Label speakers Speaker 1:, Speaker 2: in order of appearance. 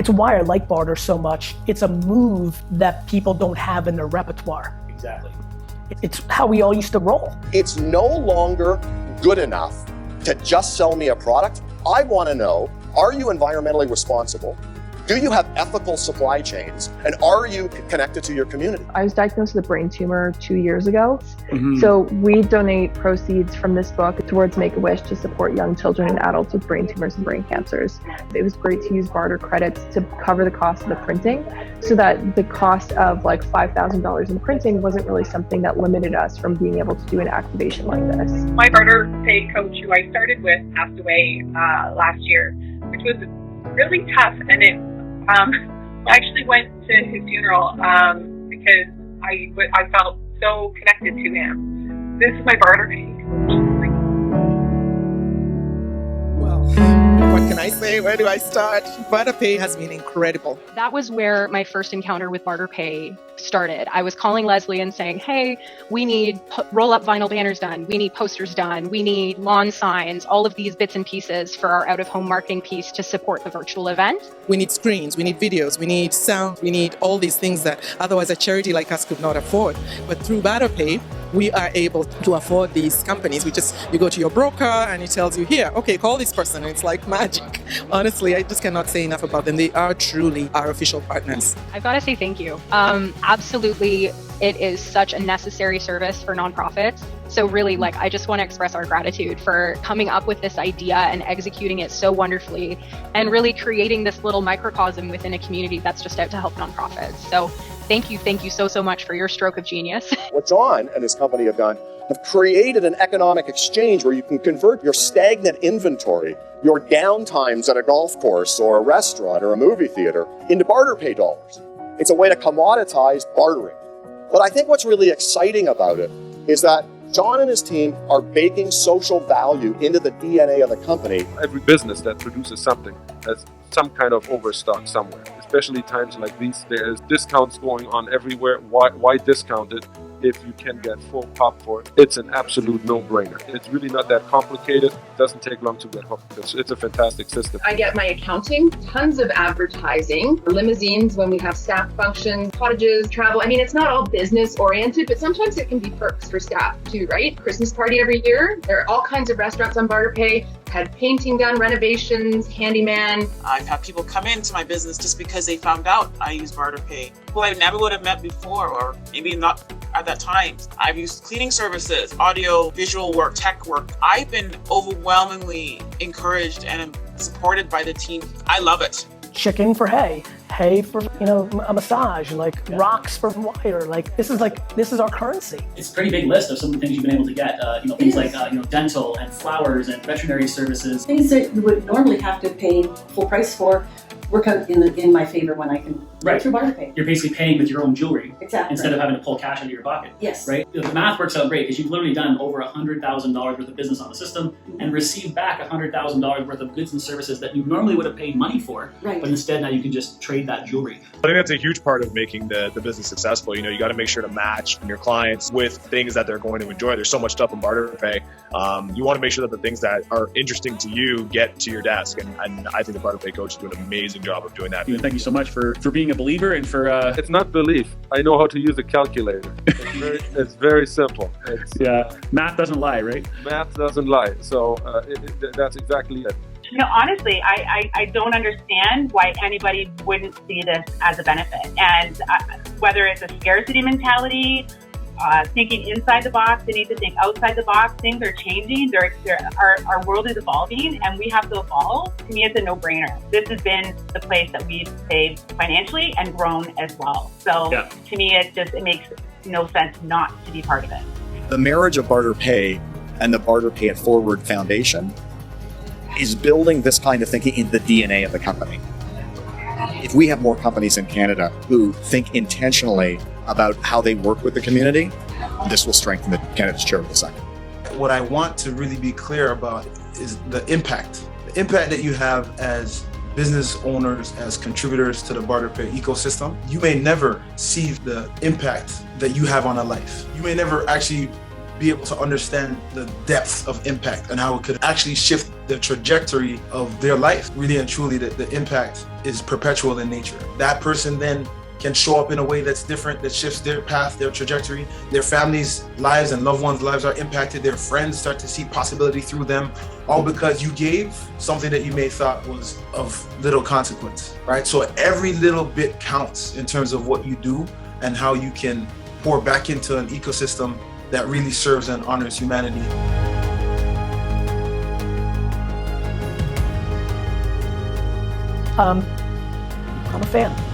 Speaker 1: It's why I like barter so much. It's a move that people don't have in their repertoire.
Speaker 2: Exactly.
Speaker 1: It's how we all used to roll.
Speaker 3: It's no longer good enough to just sell me a product. I want to know, are you environmentally responsible? Do you have ethical supply chains? And are you connected to your community?
Speaker 4: I was diagnosed with a brain tumor 2 years ago. So we donate proceeds from this book towards Make-A-Wish to support young children and adults with brain tumors and brain cancers. It was great to use barter credits to cover the cost of the printing so that the cost of like $5,000 in printing wasn't really something that limited us from being able to do an activation like this.
Speaker 5: My BarterPay coach, who I started with, passed away last year, which was really tough. And I actually went to his funeral because I felt so connected to him. This is my BarterPay.
Speaker 6: Well, what can I say? Where do I start? BarterPay has been incredible.
Speaker 7: That was where my first encounter with BarterPay started. I was calling Leslie and saying, hey, we need roll-up vinyl banners done. We need posters done. We need lawn signs, all of these bits and pieces for our out-of-home marketing piece to support the virtual event.
Speaker 6: We need screens, we need videos, we need sound, we need all these things that otherwise a charity like us could not afford. But through BarterPay, we are able to afford these companies. You go to your broker and he tells you, here, okay, call this person. And it's like magic. Honestly, I just cannot say enough about them. They are truly our official partners.
Speaker 7: I've got to say thank you. Absolutely, it is such a necessary service for nonprofits. So really, I just want to express our gratitude for coming up with this idea and executing it so wonderfully and really creating this little microcosm within a community that's just out to help nonprofits. So thank you so much for your stroke of genius.
Speaker 3: What John and his company have done, have created an economic exchange where you can convert your stagnant inventory, your downtimes at a golf course or a restaurant or a movie theater into BarterPay dollars. It's a way to commoditize bartering. But I think what's really exciting about it is that John and his team are baking social value into the DNA of the company.
Speaker 8: Every business that produces something has some kind of overstock somewhere, especially times like these. There's discounts going on everywhere. Why discount it if you can get full pop for it? It's an absolute no-brainer. It's really not that complicated. It doesn't take long to get hooked. It's a fantastic system.
Speaker 9: I get my accounting, tons of advertising, limousines when we have staff functions, cottages, travel. I mean, it's not all business oriented, but sometimes it can be perks for staff too, right? Christmas party every year. There are all kinds of restaurants on BarterPay. Had painting done, renovations, handyman.
Speaker 10: I've had people come into my business just because they found out I use BarterPay, who I never would have met before, or maybe not at that time. I've used cleaning services, audio, visual work, tech work. I've been overwhelmingly encouraged and supported by the team. I love it.
Speaker 1: Chicken for hay for, a massage, rocks for wire. This is our currency.
Speaker 2: It's a pretty big list of some of the things you've been able to get. Things like dental and flowers and veterinary services.
Speaker 11: Things that you would normally have to pay full price for work out in my favor when I can go through BarterPay.
Speaker 2: You're basically paying with your own jewelry.
Speaker 11: Exactly.
Speaker 2: Instead of having to pull cash out of your pocket.
Speaker 11: Yes.
Speaker 2: Right? The math works out great because you've literally done over $100,000 worth of business on the system and received back $100,000 worth of goods and services that you normally would have paid money for.
Speaker 11: Right.
Speaker 2: But instead now you can just trade that jewelry.
Speaker 12: I think that's a huge part of making the business successful. You got to make sure to match your clients with things that they're going to enjoy. There's so much stuff in BarterPay. You want to make sure that the things that are interesting to you get to your desk. And I think the BarterPay coach is doing an amazing job of doing that.
Speaker 2: Thank you so much for being a believer and for...
Speaker 8: It's not belief. I know how to use a calculator. It's very simple.
Speaker 2: Math doesn't lie, right?
Speaker 8: Math doesn't lie. So that's exactly it.
Speaker 5: Honestly, I don't understand why anybody wouldn't see this as a benefit. And whether it's a scarcity mentality, thinking inside the box, they need to think outside the box. Things are changing. Our world is evolving, and we have to evolve. To me, it's a no-brainer. This has been the place that we've saved financially and grown as well. So to me, it makes no sense not to be part of it.
Speaker 13: The marriage of BarterPay and the BarterPay It Forward Foundation is building this kind of thinking in the DNA of the company. If we have more companies in Canada who think intentionally about how they work with the community, this will strengthen Canada's charitable sector.
Speaker 14: What I want to really be clear about is the impact that you have as business owners, as contributors to the BarterPay ecosystem. You may never see the impact that you have on a life. You may never actually be able to understand the depth of impact and how it could actually shift the trajectory of their life. Really and truly, the impact is perpetual in nature. That person then can show up in a way that's different, that shifts their path, their trajectory. Their families' lives and loved ones' lives are impacted. Their friends start to see possibility through them, all because you gave something that you may thought was of little consequence, right? So every little bit counts in terms of what you do and how you can pour back into an ecosystem that really serves and honors humanity.
Speaker 1: I'm a fan.